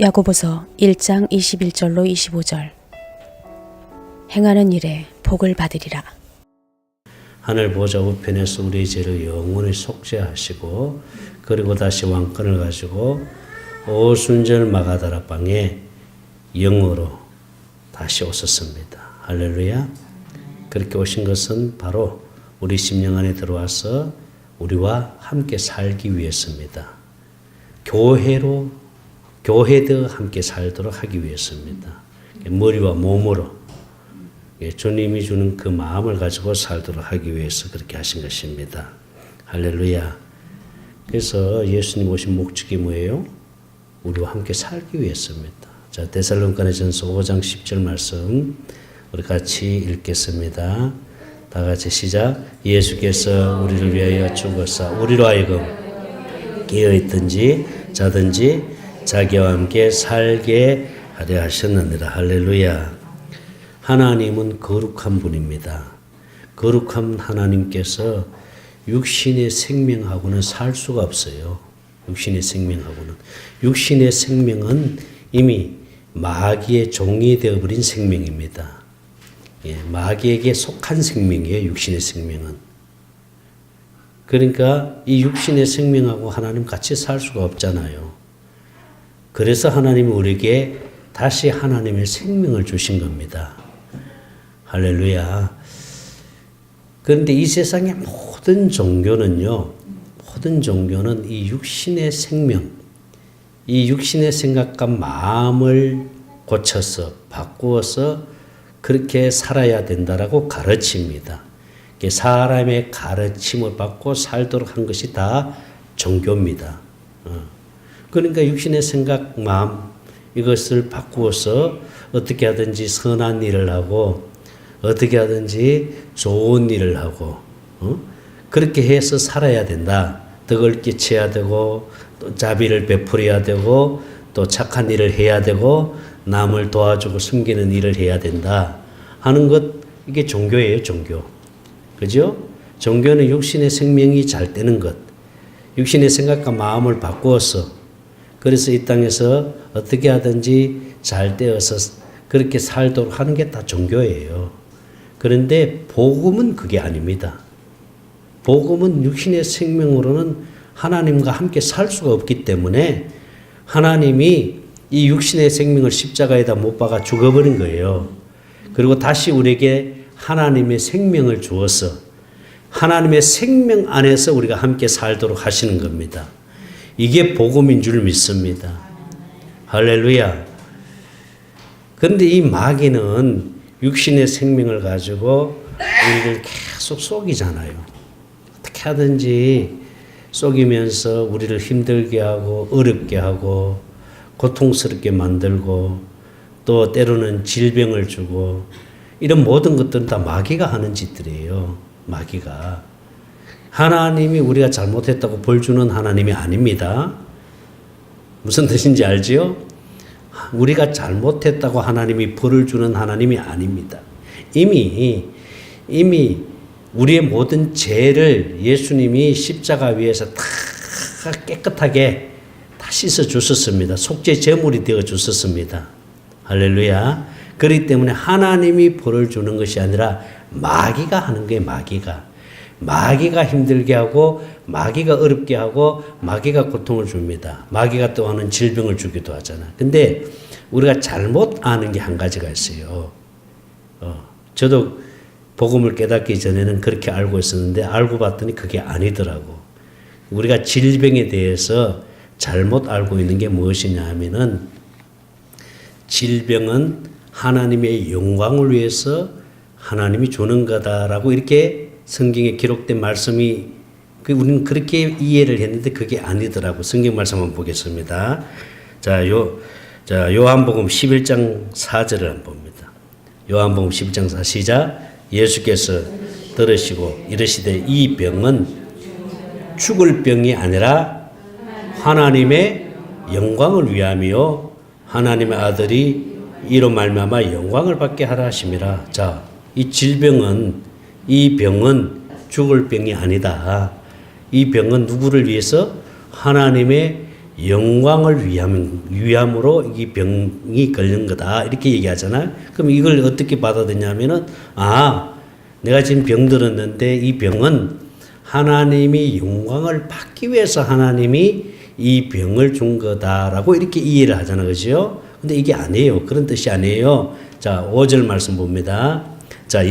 야고보서 1장 21절로 25절. 행하는 일에 복을 받으리라. 하늘 보좌 우편에서 우리의 죄를 영원히 속죄하시고 그리고 다시 왕권을 가지고 오순절 마가다라 방에 영으로 다시 오셨습니다. 할렐루야. 그렇게 오신 것은 바로 우리 심령 안에 들어와서 우리와 함께 살기 위해서입니다. 교회도 함께 살도록 하기 위해서입니다. 머리와 몸으로 주님이 주는 그 마음을 가지고 살도록 하기 위해서 그렇게 하신 것입니다. 할렐루야. 그래서 예수님 오신 목적이 뭐예요? 우리와 함께 살기 위해서입니다. 자, 데살로니가전서 5장 10절 말씀 우리 같이 읽겠습니다. 다 같이 시작. 예수께서 우리를 위하여 죽으사 우리로 하여금 깨어있든지 자든지 자기와 함께 살게 하려 하셨느니라. 할렐루야. 하나님은 거룩한 분입니다. 거룩한 하나님께서 육신의 생명하고는 살 수가 없어요. 육신의 생명하고는. 육신의 생명은 이미 마귀의 종이 되어버린 생명입니다. 예, 마귀에게 속한 생명이에요. 육신의 생명은. 그러니까 이 육신의 생명하고 하나님 같이 살 수가 없잖아요. 그래서 하나님이 우리에게 다시 하나님의 생명을 주신 겁니다. 할렐루야. 그런데 이 세상의 모든 종교는요, 모든 종교는 이 육신의 생명, 이 육신의 생각과 마음을 고쳐서 바꾸어서 그렇게 살아야 된다라고 가르칩니다. 사람의 가르침을 받고 살도록 한 것이 다 종교입니다. 그러니까 육신의 생각, 마음 이것을 바꾸어서 어떻게 하든지 선한 일을 하고 어떻게 하든지 좋은 일을 하고 그렇게 해서 살아야 된다. 덕을 끼쳐야 되고 또 자비를 베풀어야 되고 또 착한 일을 해야 되고 남을 도와주고 숨기는 일을 해야 된다 하는 것, 이게 종교예요. 종교. 그죠? 종교는 육신의 생명이 잘 되는 것, 육신의 생각과 마음을 바꾸어서 그래서 이 땅에서 어떻게 하든지 잘 되어서 그렇게 살도록 하는 게 다 종교예요. 그런데 복음은 그게 아닙니다. 복음은 육신의 생명으로는 하나님과 함께 살 수가 없기 때문에 하나님이 이 육신의 생명을 십자가에다 못 박아 죽어버린 거예요. 그리고 다시 우리에게 하나님의 생명을 주어서 하나님의 생명 안에서 우리가 함께 살도록 하시는 겁니다. 이게 복음인 줄 믿습니다. 할렐루야. 그런데 이 마귀는 육신의 생명을 가지고 우리를 계속 속이잖아요. 어떻게 하든지 속이면서 우리를 힘들게 하고 어렵게 하고 고통스럽게 만들고 또 때로는 질병을 주고 이런 모든 것들은 다 마귀가 하는 짓들이에요. 마귀가. 하나님이 우리가 잘못했다고 벌 주는 하나님이 아닙니다. 무슨 뜻인지 알지요? 우리가 잘못했다고 하나님이 벌을 주는 하나님이 아닙니다. 이미 우리의 모든 죄를 예수님이 십자가 위에서 다 깨끗하게 다 씻어 주셨습니다. 속죄 제물이 되어 주셨습니다. 할렐루야. 그렇기 때문에 하나님이 벌을 주는 것이 아니라 마귀가 하는 거예요. 마귀가 힘들게 하고 마귀가 어렵게 하고 마귀가 고통을 줍니다. 마귀가 또 하는 질병을 주기도 하잖아. 근데 우리가 잘못 아는 게 한 가지가 있어요. 저도 복음을 깨닫기 전에는 그렇게 알고 있었는데 알고 봤더니 그게 아니더라고. 우리가 질병에 대해서 잘못 알고 있는 게 무엇이냐 하면은 질병은 하나님의 영광을 위해서 하나님이 주는 거다라고 이렇게 성경에 기록된 말씀이 우리는 그렇게 이해를 했는데 그게 아니더라고. 성경 말씀 한번 보겠습니다. 자, 요한복음 11장 4절을 한번 봅니다. 요한복음 11장 4 시작. 예수께서 들으시고 이르시되 이 병은 죽을 병이 아니라 하나님의 영광을 위함이요 하나님의 아들이 이로 말미암아 영광을 받게 하라 하심이라. 자, 이 병은 죽을 병이 아니다. 이 병은 누구를 위해서? 하나님의 영광을 위함으로 이 병이 걸린 거다. 이렇게 얘기하잖아요. 그럼 이걸 어떻게 받아들이냐면은, 내가 지금 병들었는데 이 병은 하나님이 영광을 받기 위해서 하나님이 이 병을 준 거다라고 이렇게 이해를 하잖아요. 그죠? 근데 이게 아니에요. 그런 뜻이 아니에요. 자, 5절 말씀 봅니다. 자,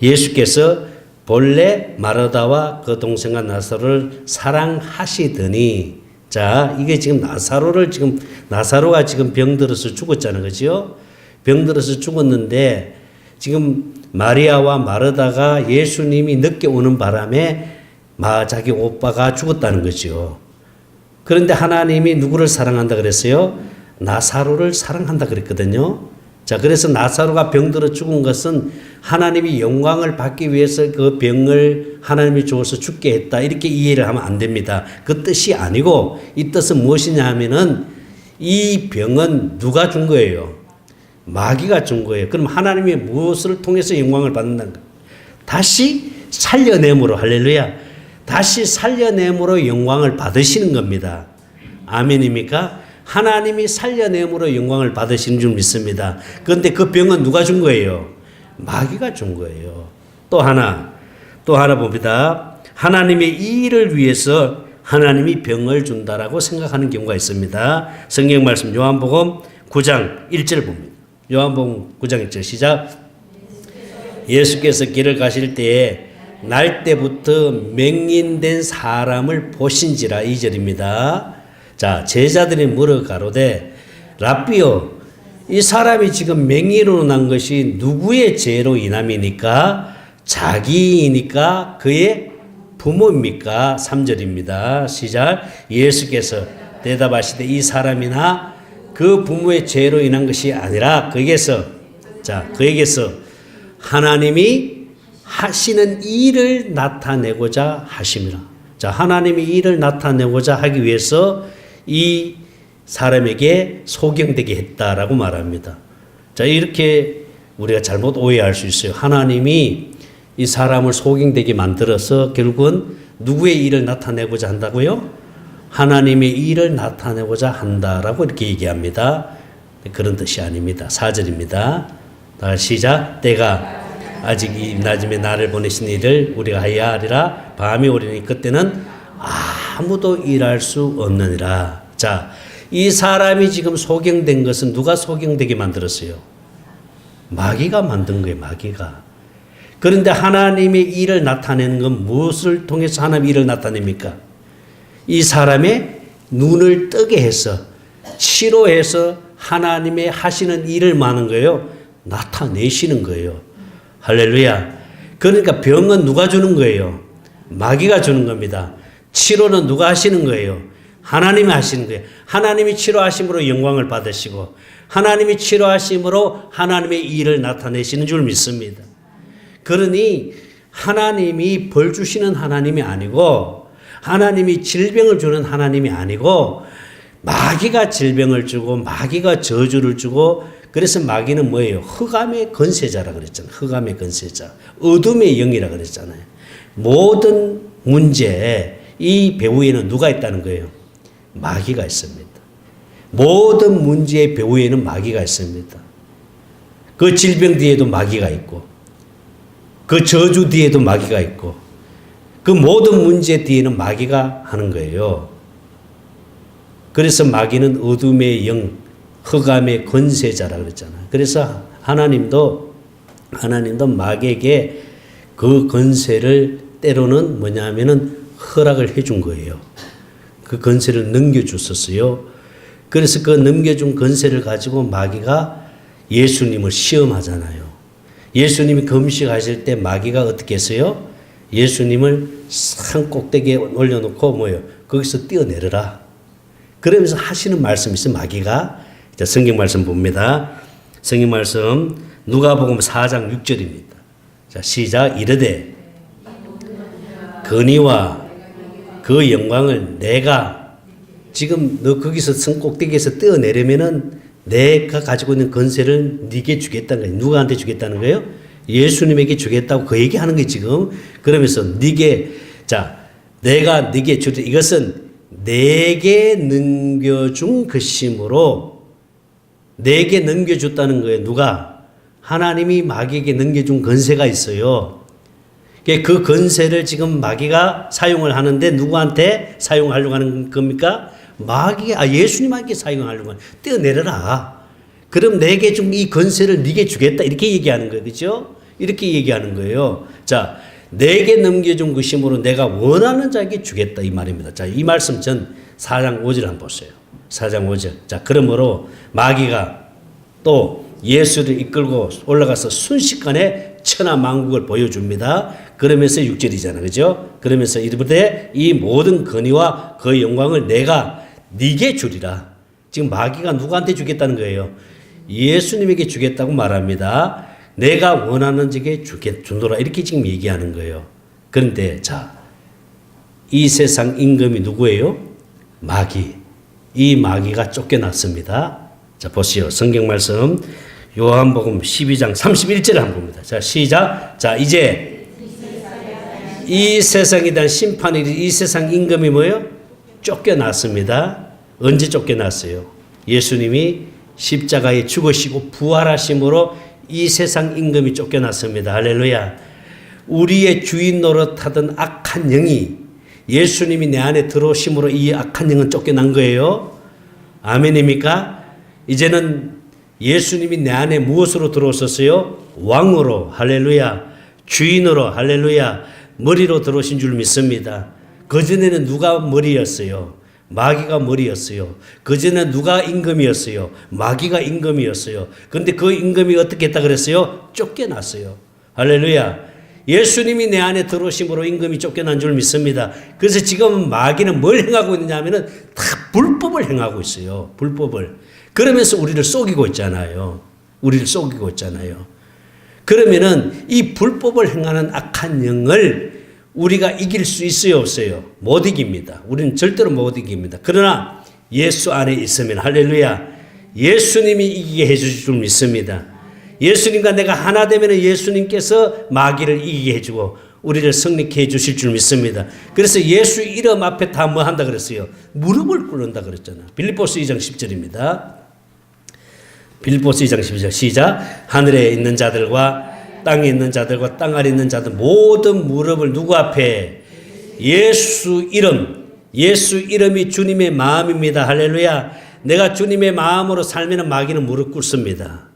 예수께서 본래 마르다와 그 동생과 나사로를 사랑하시더니, 자, 이게 지금 나사로가 지금 병들어서 죽었잖아요. 그죠? 병들어서 죽었는데, 지금 마리아와 마르다가 예수님이 늦게 오는 바람에 자기 오빠가 죽었다는 거죠. 그런데 하나님이 누구를 사랑한다 그랬어요? 나사로를 사랑한다 그랬거든요. 자, 그래서 나사로가 병들어 죽은 것은 하나님이 영광을 받기 위해서 그 병을 하나님이 주어서 죽게 했다. 이렇게 이해를 하면 안 됩니다. 그 뜻이 아니고, 이 뜻은 무엇이냐 하면은 이 병은 누가 준 거예요? 마귀가 준 거예요. 그럼 하나님이 무엇을 통해서 영광을 받는다는 거예요? 다시 살려냄으로, 할렐루야. 다시 살려냄으로 영광을 받으시는 겁니다. 아멘입니까? 하나님이 살려냄으로 영광을 받으시는 줄 믿습니다. 그런데 그 병은 누가 준 거예요? 마귀가 준 거예요. 또 하나 봅니다. 하나님의 이 일을 위해서 하나님이 병을 준다라고 생각하는 경우가 있습니다. 성경 말씀 요한복음 9장 1절 봅니다. 요한복음 9장 1절 시작. 예수께서 길을 가실 때에 날 때부터 맹인된 사람을 보신지라. 2절입니다. 자, 제자들이 물어 가로되 랍비요, 이 사람이 지금 맹인으로 난 것이 누구의 죄로 인함이니까? 자기이니까 그의 부모입니까? 3절입니다. 시작. 예수께서 대답하시되 이 사람이나 그 부모의 죄로 인한 것이 아니라 그에게서 하나님이 하시는 일을 나타내고자 하심이라. 자, 하나님이 일을 나타내고자 하기 위해서 이 사람에게 소경되게 했다라고 말합니다. 자, 이렇게 우리가 잘못 오해할 수 있어요. 하나님이 이 사람을 소경되게 만들어서 결국은 누구의 일을 나타내고자 한다고요? 하나님의 일을 나타내고자 한다라고 이렇게 얘기합니다. 그런 뜻이 아닙니다. 4절입니다. 다시 시작. 때가 아직 이 낮음에 나를 보내신 일을 우리가 하여야 하리라. 밤이 오리니 그때는 아무도 일할 수 없느니라. 자, 이 사람이 지금 소경된 것은 누가 소경되게 만들었어요? 마귀가 만든 거예요. 마귀가. 그런데 하나님의 일을 나타내는 건 무엇을 통해서 하나님의 일을 나타냅니까? 이 사람의 눈을 뜨게 해서 치료해서 하나님의 하시는 일을 많은 거예요. 나타내시는 거예요. 할렐루야. 그러니까 병은 누가 주는 거예요? 마귀가 주는 겁니다. 치료는 누가 하시는 거예요? 하나님이 하시는 거예요. 하나님이 치료하심으로 영광을 받으시고 하나님이 치료하심으로 하나님의 일을 나타내시는 줄 믿습니다. 그러니 하나님이 벌 주시는 하나님이 아니고 하나님이 질병을 주는 하나님이 아니고 마귀가 질병을 주고 마귀가 저주를 주고 그래서 마귀는 뭐예요? 흑암의 건세자라 그랬잖아요. 흑암의 건세자. 어둠의 영이라 그랬잖아요. 모든 문제에 이 배후에는 누가 있다는 거예요? 마귀가 있습니다. 모든 문제의 배후에는 마귀가 있습니다. 그 질병 뒤에도 마귀가 있고 그 저주 뒤에도 마귀가 있고 그 모든 문제 뒤에는 마귀가 하는 거예요. 그래서 마귀는 어둠의 영, 흑암의 건세자라 그랬잖아요. 그래서 하나님도 마귀에게 그 건세를 때로는 뭐냐면은 허락을 해준 거예요. 그 건세를 넘겨줬었어요. 그래서 그 넘겨준 건세를 가지고 마귀가 예수님을 시험하잖아요. 예수님이 금식하실 때 마귀가 어떻게 했어요? 예수님을 산 꼭대기에 올려놓고 뭐예요? 거기서 뛰어내려라. 그러면서 하시는 말씀이 있어요. 마귀가. 자, 성경 말씀 봅니다. 성경 말씀 누가복음 4장 6절입니다. 자, 시작. 이르되 건의와 그 영광을 내가 지금 너 거기서 성 꼭대기에서 뛰어내려면은 내가 가지고 있는 건세를 네게 주겠다는 거예요. 누구한테 주겠다는 거예요? 예수님에게 주겠다고 그 얘기하는 거예요, 지금. 그러면서 네게 자 내가 네게 주리. 이것은 내게 넘겨준 것이므로 내게 넘겨줬다는 거예요. 누가? 하나님이 마귀에게 넘겨준 권세가 있어요. 그 권세를 지금 마귀가 사용을 하는데 누구한테 사용하려고 하는 겁니까? 예수님한테 사용하려고 하는. 떼어내려라. 그럼 내게 준 이 권세를 네게 주겠다. 이렇게 얘기하는 거예요. 그렇죠? 이렇게 얘기하는 거예요. 자, 내게 넘겨준 것이므로 내가 원하는 자에게 주겠다. 이 말입니다. 자, 이 말씀 전 4장 5절 한번 보세요. 4장 5절. 자, 그러므로 마귀가 또 예수를 이끌고 올라가서 순식간에 천하만국을 보여줍니다. 그러면서 6절이잖아요. 그죠? 그러면서 이르되 이 모든 권위와 그 영광을 내가 네게 주리라. 지금 마귀가 누구한테 주겠다는 거예요? 예수님에게 주겠다고 말합니다. 내가 원하는 자에게 주노라. 이렇게 지금 얘기하는 거예요. 그런데 자, 이 세상 임금이 누구예요? 마귀. 이 마귀가 쫓겨났습니다. 자, 보시오. 성경 말씀 요한복음 12장 31절을 한번 봅니다. 자, 시작. 자, 이제 이 세상에 대한 심판이 이 세상 임금이 뭐예요? 쫓겨났습니다. 언제 쫓겨났어요? 예수님이 십자가에 죽으시고 부활하심으로 이 세상 임금이 쫓겨났습니다. 할렐루야. 우리의 주인 노릇하던 악한 영이 예수님이 내 안에 들어오심으로 이 악한 영은 쫓겨난 거예요. 아멘입니까? 이제는 예수님이 내 안에 무엇으로 들어오셨어요? 왕으로. 할렐루야. 주인으로. 할렐루야. 머리로 들어오신 줄 믿습니다. 그전에는 누가 머리였어요? 마귀가 머리였어요. 그전에 누가 임금이었어요? 마귀가 임금이었어요. 그런데 그 임금이 어떻게 했다 그랬어요? 쫓겨났어요. 할렐루야. 예수님이 내 안에 들어오심으로 임금이 쫓겨난 줄 믿습니다. 그래서 지금 마귀는 뭘 행하고 있느냐 하면은 다 불법을 행하고 있어요. 불법을. 그러면서 우리를 속이고 있잖아요. 우리를 속이고 있잖아요. 그러면은 이 불법을 행하는 악한 영을 우리가 이길 수 있어요, 없어요? 못 이깁니다. 우리는 절대로 못 이깁니다. 그러나 예수 안에 있으면 할렐루야. 예수님이 이기게 해주실 줄 믿습니다. 예수님과 내가 하나 되면 예수님께서 마귀를 이기게 해주고 우리를 승리케 해주실 줄 믿습니다. 그래서 예수 이름 앞에 다 뭐 한다 그랬어요? 무릎을 꿇는다 그랬잖아. 빌립보서 2장 10절입니다. 빌립보서 2장 10절 시작. 하늘에 있는 자들과 땅에 있는 자들과 땅 아래 있는 자들 모든 무릎을 누구 앞에? 예수 이름이 주님의 마음입니다. 할렐루야. 내가 주님의 마음으로 살면 마귀는 무릎 꿇습니다.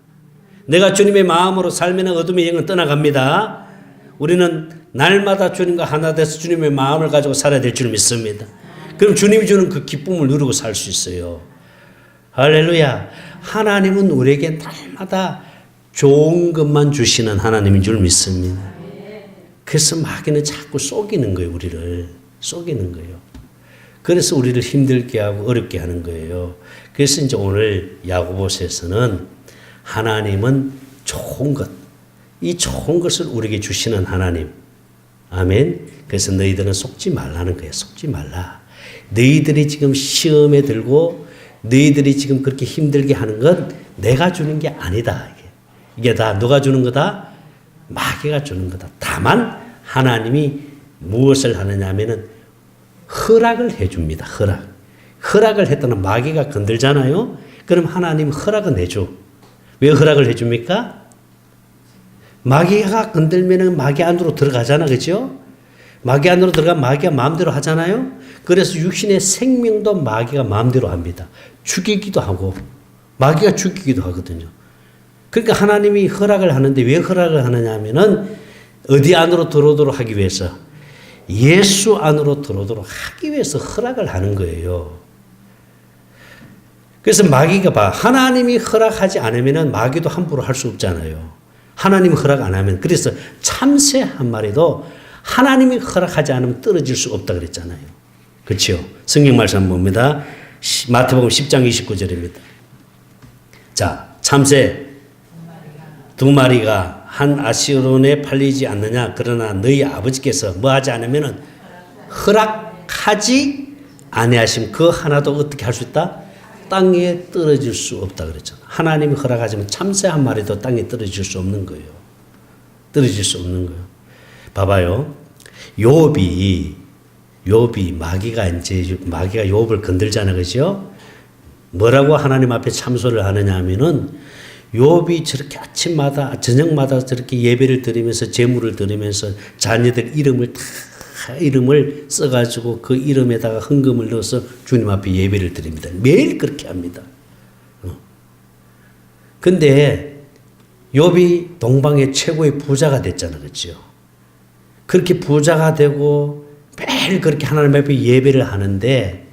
내가 주님의 마음으로 살면 어둠의 영은 떠나갑니다. 우리는 날마다 주님과 하나 돼서 주님의 마음을 가지고 살아야 될 줄 믿습니다. 그럼 주님이 주는 그 기쁨을 누리고 살 수 있어요. 할렐루야. 하나님은 우리에게 날마다 좋은 것만 주시는 하나님인 줄 믿습니다. 그래서 마귀는 자꾸 속이는 거예요. 우리를 속이는 거예요. 그래서 우리를 힘들게 하고 어렵게 하는 거예요. 그래서 이제 오늘 야고보서에서는 하나님은 좋은 것, 이 좋은 것을 우리에게 주시는 하나님. 아멘. 그래서 너희들은 속지 말라는 거예요. 속지 말라. 너희들이 지금 시험에 들고 너희들이 지금 그렇게 힘들게 하는 건 내가 주는 게 아니다. 이게 다 누가 주는 거다? 마귀가 주는 거다. 다만 하나님이 무엇을 하느냐 하면은 허락을 해줍니다. 허락을 했더니 마귀가 건들잖아요. 그럼 하나님 허락은 해줘. 왜 허락을 해줍니까? 마귀가 건들면은 마귀 안으로 들어가잖아. 그죠? 마귀 안으로 들어가면 마귀가 마음대로 하잖아요. 그래서 육신의 생명도 마귀가 마음대로 합니다. 죽이기도 하고 마귀가 죽이기도 하거든요. 그러니까 하나님이 허락을 하는데 왜 허락을 하느냐 하면은 어디 안으로 들어오도록 하기 위해서 예수 안으로 들어오도록 하기 위해서 허락을 하는 거예요. 그래서 마귀가 봐. 하나님이 허락하지 않으면은 마귀도 함부로 할 수 없잖아요. 하나님이 허락 안 하면. 그래서 참새 한 마리도 하나님이 허락하지 않으면 떨어질 수 없다 그랬잖아요. 그렇죠? 성경 말씀 한번 봅니다. 마태복음 10장 29절입니다. 자, 참새 두 마리가 한 아시론에 팔리지 않느냐. 그러나 너희 아버지께서 뭐 하지 않으면은 허락하지 아니하시면 그 하나도 어떻게 할 수 있다? 땅에 떨어질 수 없다 그랬잖아. 하나님이 허락하지만 참새 한 마리도 땅에 떨어질 수 없는 거예요. 떨어질 수 없는 거예요. 봐봐요. 욥이 욥이 마귀가 욥을 건들잖아, 그죠? 뭐라고 하나님 앞에 참소를 하느냐 하면은 욥이 저렇게 아침마다 저녁마다 저렇게 예배를 드리면서 제물을 드리면서 자녀들 이름을 써가지고 그 이름에다가 헌금을 넣어서 주님 앞에 예배를 드립니다. 매일 그렇게 합니다. 근데 욥이 동방의 최고의 부자가 됐잖아, 그렇죠? 그렇게 부자가 되고 매일 그렇게 하나님 앞에 예배를 하는데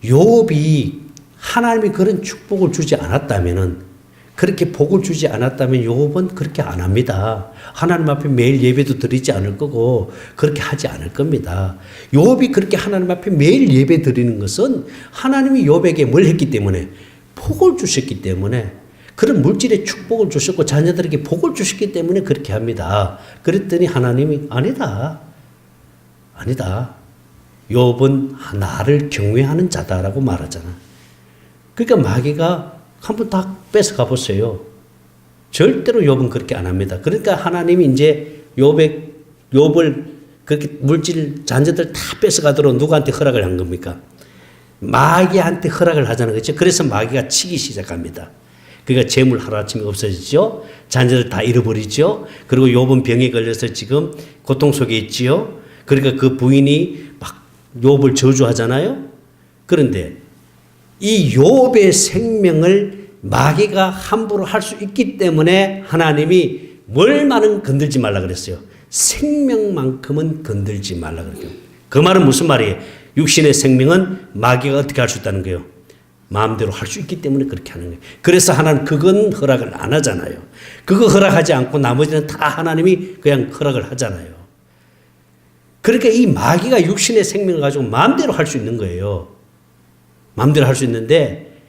욥이 하나님이 그런 축복을 주지 않았다면은 그렇게 복을 주지 않았다면 욥은 그렇게 안 합니다. 하나님 앞에 매일 예배도 드리지 않을 거고 그렇게 하지 않을 겁니다. 욥이 그렇게 하나님 앞에 매일 예배 드리는 것은 하나님이 욥에게 뭘 했기 때문에 복을 주셨기 때문에 그런 물질의 축복을 주셨고 자녀들에게 복을 주셨기 때문에 그렇게 합니다. 그랬더니 하나님이 아니다. 욥은 나를 경외하는 자다라고 말하잖아. 그러니까 마귀가 한번 다 뺏어가 보세요. 절대로 욥은 그렇게 안 합니다. 그러니까 하나님이 이제 욥을 그렇게 물질 자녀들 다 뺏어가도록 누구한테 허락을 한 겁니까? 마귀한테 허락을 하자는 거죠. 그래서 마귀가 치기 시작합니다. 그러니까 재물 하루아침에 없어지죠. 자녀들 다 잃어버리죠. 그리고 욥은 병에 걸려서 지금 고통 속에 있지요. 그러니까 그 부인이 막 욥을 저주하잖아요. 그런데 이 욥의 생명을 마귀가 함부로 할 수 있기 때문에 하나님이 뭘만은 건들지 말라 그랬어요. 생명만큼은 건들지 말라 그랬어요. 그 말은 무슨 말이에요? 육신의 생명은 마귀가 어떻게 할 수 있다는 거예요? 마음대로 할 수 있기 때문에 그렇게 하는 거예요. 그래서 하나님 그건 허락을 안 하잖아요. 그거 허락하지 않고 나머지는 다 하나님이 그냥 허락을 하잖아요. 그러니까 이 마귀가 육신의 생명을 가지고 마음대로 할 수 있는 거예요. 마음대로 할 수 있는데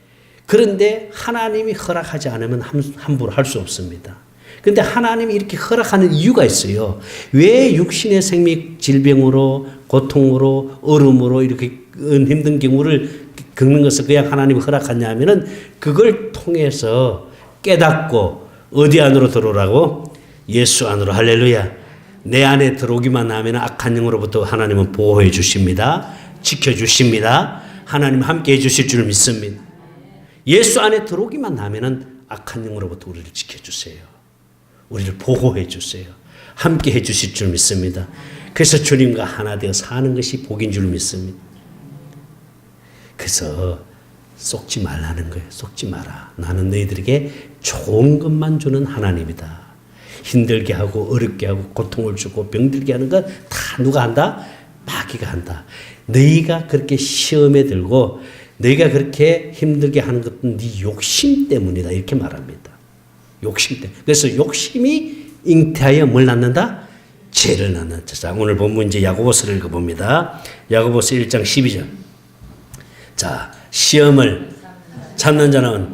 그런데 하나님이 허락하지 않으면 함부로 할 수 없습니다. 그런데 하나님이 이렇게 허락하는 이유가 있어요. 왜 육신의 생명 질병으로 고통으로 얼음으로 이렇게 힘든 경우를 겪는 것을 그냥 하나님이 허락하냐 하면은 그걸 통해서 깨닫고 어디 안으로 들어오라고? 예수 안으로. 할렐루야. 내 안에 들어오기만 하면 악한 영으로부터 하나님은 보호해 주십니다. 지켜주십니다. 하나님 함께 해주실 줄 믿습니다. 예수 안에 들어오기만 하면 악한 영으로부터 우리를 지켜주세요. 우리를 보호해 주세요. 함께 해주실 줄 믿습니다. 그래서 주님과 하나 되어 사는 것이 복인 줄 믿습니다. 그래서 속지 말라는 거예요. 속지 마라. 나는 너희들에게 좋은 것만 주는 하나님이다. 힘들게 하고 어렵게 하고 고통을 주고 병들게 하는 건 다 누가 한다? 마귀가 한다. 너희가 그렇게 시험에 들고 너희가 그렇게 힘들게 하는 것은 네 욕심 때문이다. 이렇게 말합니다. 욕심 때문에. 그래서 욕심이 잉태하여 뭘 낳는다? 죄를 낳는다. 자, 오늘 본문 이제 야고보서를 읽어봅니다. 야고보서 1장 12절. 자, 시험을 참는 자는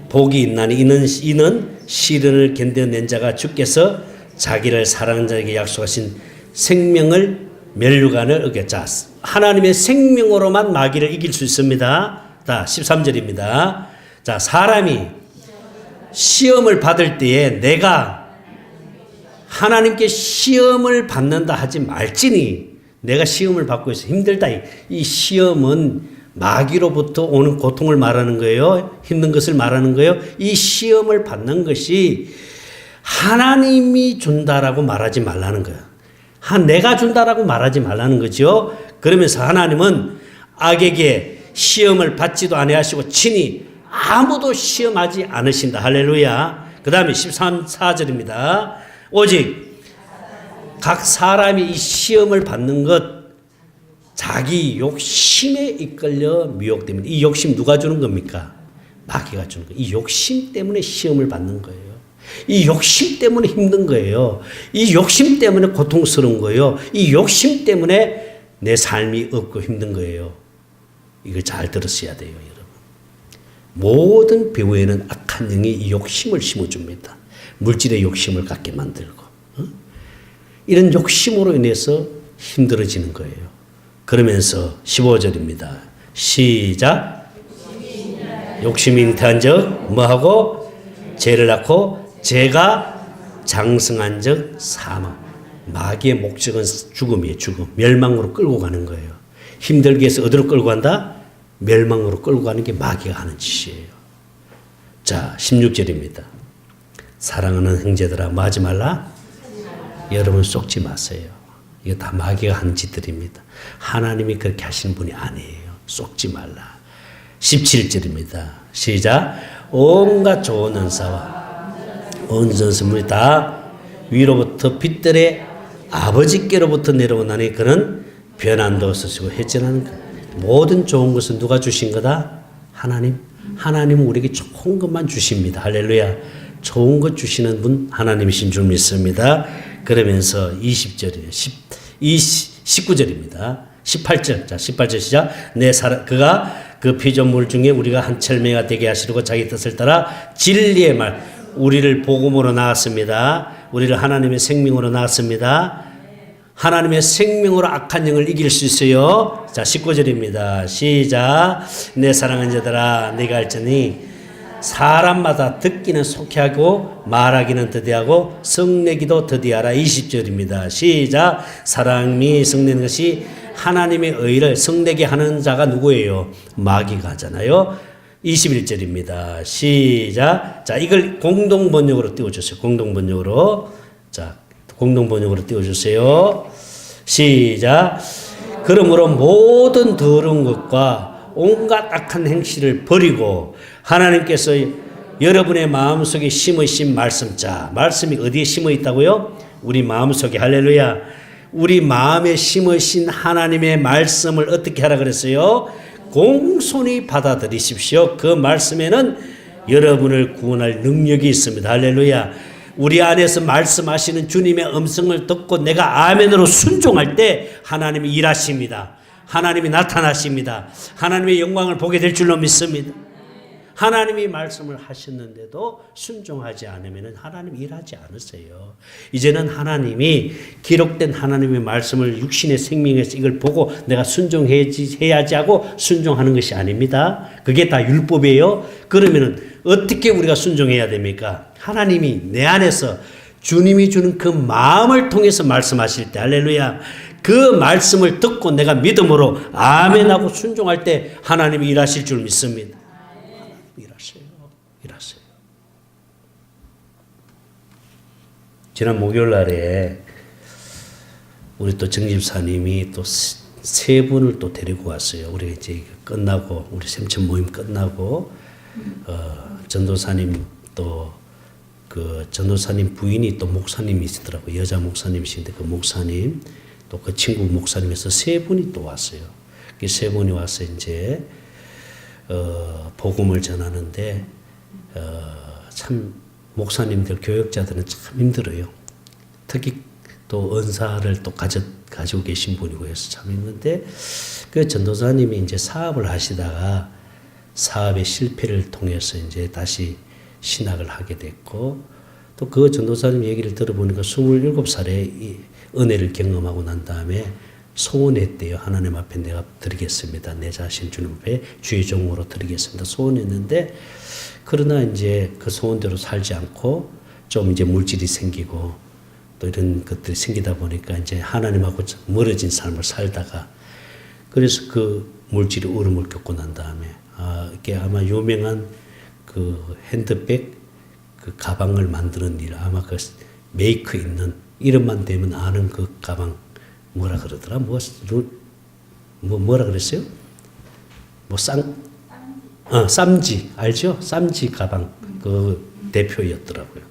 복이 있나니 이는 시련을 견뎌낸 자가 주께서 자기를 사랑하는 자에게 약속하신 생명을 멸류관을 얻겠자. 하나님의 생명으로만 마귀를 이길 수 있습니다. 자, 13절입니다. 자, 사람이 시험을 받을 때에 내가 하나님께 시험을 받는다 하지 말지니 내가 시험을 받고 있어 힘들다. 이 시험은 마귀로부터 오는 고통을 말하는 거예요. 힘든 것을 말하는 거예요. 이 시험을 받는 것이 하나님이 준다라고 말하지 말라는 거예요. 내가 준다라고 말하지 말라는 거죠. 그러면서 하나님은 악에게 시험을 받지도 아니하시고 친히 아무도 시험하지 않으신다. 할렐루야. 그 다음에 14절입니다. 오직 각 사람이 이 시험을 받는 것 자기 욕심에 이끌려 미혹됩니다. 이 욕심 누가 주는 겁니까? 마귀가 주는 거예요. 이 욕심 때문에 시험을 받는 거예요. 이 욕심 때문에 힘든 거예요. 이 욕심 때문에 고통스러운 거예요. 이 욕심 때문에 내 삶이 없고 힘든 거예요. 이걸 잘 들으셔야 돼요, 여러분. 모든 배후에는 악한 영이 이 욕심을 심어줍니다. 물질의 욕심을 갖게 만들고. 이런 욕심으로 인해서 힘들어지는 거예요. 그러면서 15절입니다. 시작. 욕심이 잉태한 적 뭐하고? 죄를 낳고 죄가 장성한 적 사망. 마귀의 목적은 죽음이에요. 죽음. 멸망으로 끌고 가는 거예요. 힘들게 해서 어디로 끌고 간다? 멸망으로 끌고 가는 게 마귀가 하는 짓이에요. 자, 16절입니다. 사랑하는 형제들아, 뭐 하지 말라? 여러분 속지 마세요. 이거 다 마귀가 하는 짓들입니다. 하나님이 그렇게 하시는 분이 아니에요. 속지 말라. 17절입니다. 시작. 온갖 좋은 은사와 온 선물이 다 위로부터 빛들의 아버지께로부터 내려오나니 그는 변함도 없으시고 해전하는 것. 모든 좋은 것은 누가 주신 거다? 하나님. 하나님은 우리에게 좋은 것만 주십니다. 할렐루야. 좋은 것 주시는 분 하나님이신 줄 믿습니다. 그러면서 20절이에요. 19절입니다. 18절. 자, 18절 시작. 그가 그 피조물 중에 우리가 한 철매가 되게 하시려고 자기 뜻을 따라 진리의 말, 우리를 복음으로 낳았습니다. 우리를 하나님의 생명으로 낳았습니다. 하나님의 생명으로 악한 영을 이길 수 있어요. 자, 19절입니다. 시작. 내 사랑하는 자들아, 내가 알지니 사람마다 듣기는 속히하고 말하기는 더디하고 성내기도 더디하라. 20절입니다. 시작. 사람이 성내는 것이 하나님의 의를 성내게 하는 자가 누구예요? 마귀가 하잖아요. 21절입니다. 시작. 자, 이걸 공동번역으로 띄워주세요. 공동번역으로. 자, 공동번역으로 띄워주세요. 시작. 그러므로 모든 더러운 것과 온갖 악한 행실을 버리고 하나님께서 여러분의 마음속에 심으신 말씀. 자, 말씀이 어디에 심어 있다고요? 우리 마음속에. 할렐루야. 우리 마음에 심으신 하나님의 말씀을 어떻게 하라 그랬어요? 공손히 받아들이십시오. 그 말씀에는 여러분을 구원할 능력이 있습니다. 할렐루야. 우리 안에서 말씀하시는 주님의 음성을 듣고 내가 아멘으로 순종할 때 하나님이 일하십니다. 하나님이 나타나십니다. 하나님의 영광을 보게 될 줄로 믿습니다. 하나님이 말씀을 하셨는데도 순종하지 않으면 하나님 일하지 않으세요. 이제는 하나님이 기록된 하나님의 말씀을 육신의 생명에서 이걸 보고 내가 순종해야지 하고 순종하는 것이 아닙니다. 그게 다 율법이에요. 그러면 어떻게 우리가 순종해야 됩니까? 하나님이 내 안에서 주님이 주는 그 마음을 통해서 말씀하실 때, 할렐루야, 그 말씀을 듣고 내가 믿음으로 아멘하고 순종할 때 하나님이 일하실 줄 믿습니다. 일하세요. 지난 목요일 날에 우리 또 정집사님이 또 세 분을 또 데리고 왔어요. 우리 이제 끝나고 우리 샘천 모임 끝나고 전도사님 또 그 전도사님 부인이 또 목사님이시더라고요. 여자 목사님이신데 그 목사님 또 그 친구 목사님에서 세 분이 또 왔어요. 그 세 분이 와서 이제 복음을 전하는데 참 목사님들 교역자들은 참 힘들어요. 특히 또 은사를 또 가지고 계신 분이고 해서 참 힘든데 그 전도사님이 이제 사업을 하시다가 사업의 실패를 통해서 이제 다시 신학을 하게 됐고 또 그 전도사님 얘기를 들어보니까 27살에 이 은혜를 경험하고 난 다음에 소원했대요. 하나님 앞에 내가 드리겠습니다. 내 자신 주님 앞에 주의 종으로 드리겠습니다. 소원했는데 그러나 이제 그 소원대로 살지 않고 좀 이제 물질이 생기고 또 이런 것들이 생기다 보니까 이제 하나님하고 멀어진 삶을 살다가 그래서 그 물질이 얼음을 겪고 난 다음에 이게 아마 유명한 그 핸드백 그 가방을 만드는 일 아마 그 메이커 있는 이름만 되면 아는 그 가방 뭐라 그러더라? 뭐라 그랬어요? 쌈지 알죠? 쌈지 가방 그 대표였더라고요.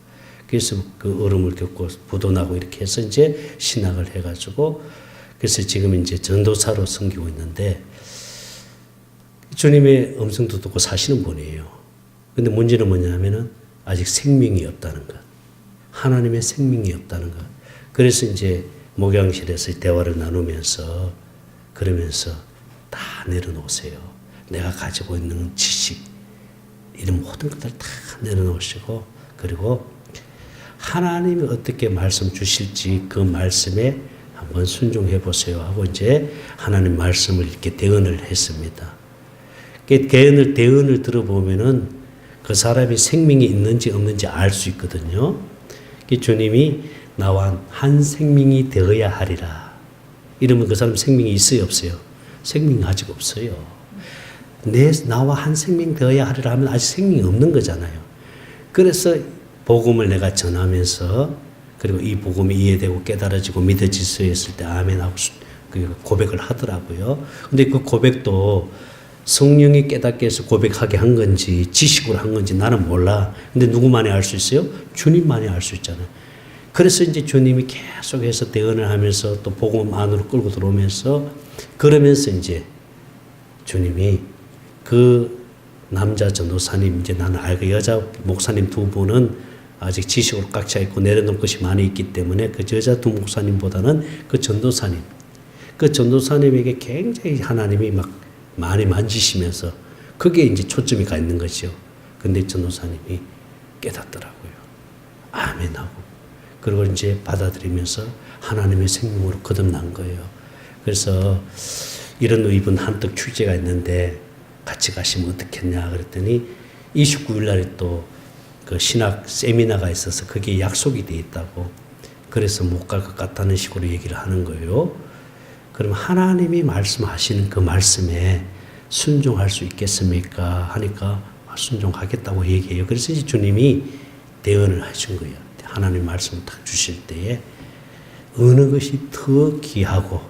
그래서 그 얼음을 겪고 부도나고 이렇게 해서 이제 신학을 해가지고 그래서 지금 이제 전도사로 섬기고 있는데 주님의 음성도 듣고 사시는 분이에요. 근데 문제는 뭐냐면은 아직 생명이 없다는 것. 하나님의 생명이 없다는 것. 그래서 이제 목양실에서 대화를 나누면서 그러면서 다 내려놓으세요. 내가 가지고 있는 지식 이런 모든 것들 다 내려놓으시고 그리고 하나님이 어떻게 말씀 주실지 그 말씀에 한번 순종해 보세요 하고 이제 하나님 말씀을 이렇게 대언을 했습니다. 대언을 들어보면은 그 사람이 생명이 있는지 없는지 알 수 있거든요. 주님이 나와 한 생명이 되어야 하리라. 이러면 그 사람 생명이 있어요, 없어요? 생명이 아직 없어요. 나와 한 생명 되어야 하리라 하면 아직 생명이 없는 거잖아요. 그래서 복음을 내가 전하면서 그리고 이 복음이 이해되고 깨달아지고 믿어질 수 있을 때 아멘하고 고백을 하더라고요. 근데 그 고백도 성령이 깨닫게 해서 고백하게 한 건지 지식으로 한 건지 나는 몰라. 근데 누구만이 알 수 있어요? 주님만이 알 수 있잖아요. 그래서 이제 주님이 계속해서 대언을 하면서 또 복음 안으로 끌고 들어오면서 그러면서 이제 주님이 그 남자 전도사님 이제 나는 알고 여자 목사님 두 분은 아직 지식으로 꽉 차 있고 내려놓을 것이 많이 있기 때문에 그 여자 두 목사님보다는 그 전도사님에게 굉장히 하나님이 막 많이 만지시면서 그게 이제 초점이 가 있는 거죠. 근데 전도사님이 깨닫더라고요. 아멘하고. 그리고 이제 받아들이면서 하나님의 생명으로 거듭난 거예요. 그래서 이런 이번 한떡 축제가 있는데 같이 가시면 어떻겠냐 그랬더니 29일 날에 또 그 신학 세미나가 있어서 그게 약속이 돼 있다고. 그래서 못 갈 것 같다는 식으로 얘기를 하는 거예요. 그럼 하나님이 말씀하시는 그 말씀에 순종할 수 있겠습니까? 하니까 순종하겠다고 얘기해요. 그래서 이제 주님이 대언을 하신 거예요. 하나님 말씀을 딱 주실 때에 어느 것이 더 귀하고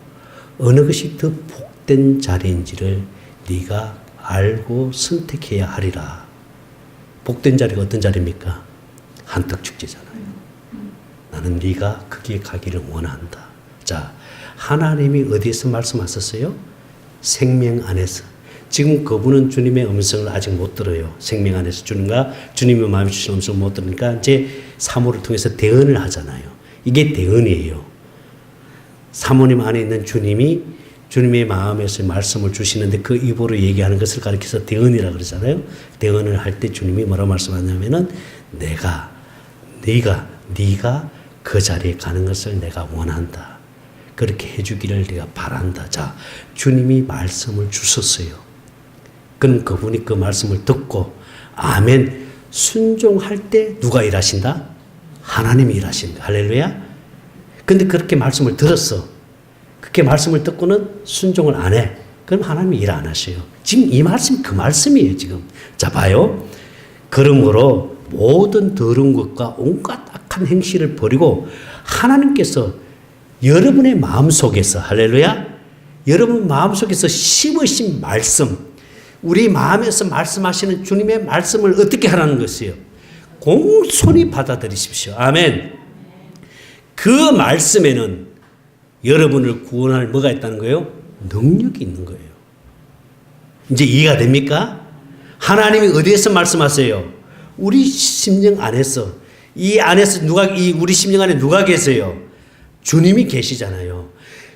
어느 것이 더 복된 자리인지를 네가 알고 선택해야 하리라. 복된 자리가 어떤 자리입니까? 한떡 축제잖아요. 나는 네가 거기에 가기를 원한다. 자, 하나님이 어디에서 말씀하셨어요? 생명 안에서. 지금 그분은 주님의 음성을 아직 못 들어요. 생명 안에서 주님의 마음에 주신 음성을 못 들으니까 이제 사모를 통해서 대언을 하잖아요. 이게 대언이에요. 사모님 안에 있는 주님이 주님의 마음에서 말씀을 주시는데 그 입으로 얘기하는 것을 가리켜서 대언이라고 그러잖아요. 대언을 할 때 주님이 뭐라고 말씀하냐면은 네가 그 자리에 가는 것을 내가 원한다. 그렇게 해주기를 내가 바란다. 자, 주님이 말씀을 주셨어요. 그럼 그분이 그 말씀을 듣고 아멘 순종할 때 누가 일하신다? 하나님이 일하신다. 할렐루야. 근데 그렇게 말씀을 들었어. 그렇게 말씀을 듣고는 순종을 안 해. 그럼 하나님이 일 안 하셔요. 지금 이 말씀이 그 말씀이에요, 지금. 자, 봐요. 그러므로 모든 더러운 것과 온갖 악한 행실을 버리고 하나님께서 여러분의 마음속에서, 할렐루야, 여러분 마음속에서 심으신 말씀, 우리 마음에서 말씀하시는 주님의 말씀을 어떻게 하라는 것이에요? 공손히 받아들이십시오. 아멘. 그 말씀에는 여러분을 구원할 뭐가 있다는 거예요? 능력이 있는 거예요. 이제 이해가 됩니까? 하나님이 어디에서 말씀하세요? 우리 심령 안에서. 이 안에서 우리 심령 안에 누가 계세요? 주님이 계시잖아요.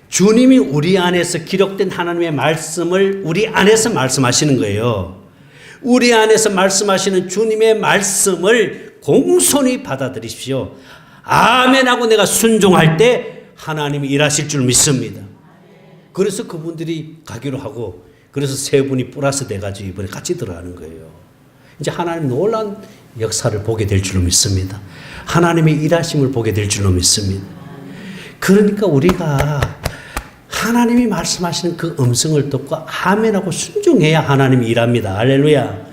주님이 우리 안에서 기록된 하나님의 말씀을 우리 안에서 말씀하시는 거예요. 우리 안에서 말씀하시는 주님의 말씀을 공손히 받아들이십시오. 아멘하고 내가 순종할 때 하나님이 일하실 줄 믿습니다. 그래서 그분들이 가기로 하고 그래서 세 분이 플러스 돼가지고 이번에 같이 들어가는 거예요. 이제 하나님 놀라운 역사를 보게 될 줄로 믿습니다. 하나님의 일하심을 보게 될 줄로 믿습니다. 그러니까 우리가 하나님이 말씀하시는 그 음성을 듣고 아멘하고 순종해야 하나님이 일합니다. 할렐루야.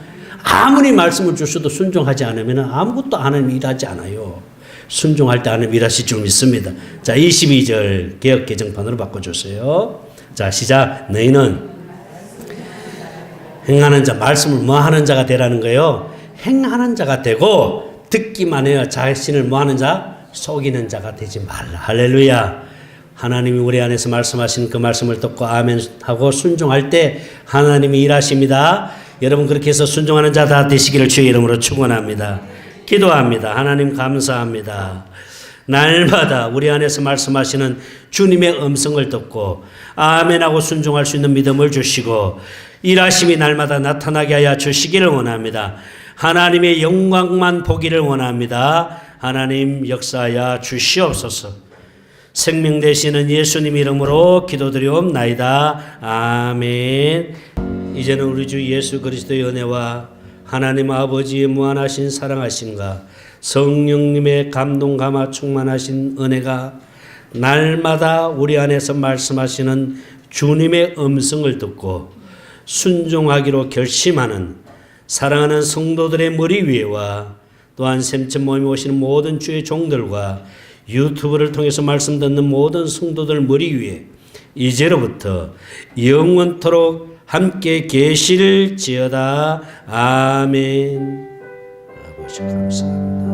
아무리 말씀을 주셔도 순종하지 않으면 아무것도 하나님이 일하지 않아요. 순종할 때 하나님 일하실 줄 믿습니다. 자, 22절 개역 개정판으로 바꿔주세요. 자, 시작. 너희는 행하는 자, 말씀을 뭐 하는 자가 되라는 거예요? 행하는 자가 되고 듣기만 해요. 자신을 뭐 하는 자? 속이는 자가 되지 말라. 할렐루야. 하나님이 우리 안에서 말씀하시는 그 말씀을 듣고 아멘 하고 순종할 때 하나님이 일하십니다. 여러분 그렇게 해서 순종하는 자 다 되시기를 주의 이름으로 축원합니다. 기도합니다. 하나님 감사합니다. 날마다 우리 안에서 말씀하시는 주님의 음성을 듣고 아멘하고 순종할 수 있는 믿음을 주시고 일하심이 날마다 나타나게 하여 주시기를 원합니다. 하나님의 영광만 보기를 원합니다. 하나님 역사하여 주시옵소서. 생명 되시는 예수님 이름으로 기도드리옵나이다. 아멘. 이제는 우리 주 예수 그리스도의 은혜와 하나님 아버지의 무한하신 사랑하심과 성령님의 감동 감화 충만하신 은혜가 날마다 우리 안에서 말씀하시는 주님의 음성을 듣고 순종하기로 결심하는 사랑하는 성도들의 머리 위에와 또한 샘천 모임에 오시는 모든 주의 종들과 유튜브를 통해서 말씀 듣는 모든 성도들 머리 위에 이제로부터 영원토록 함께 계실지어다. 아멘. 아버지 감사합니다.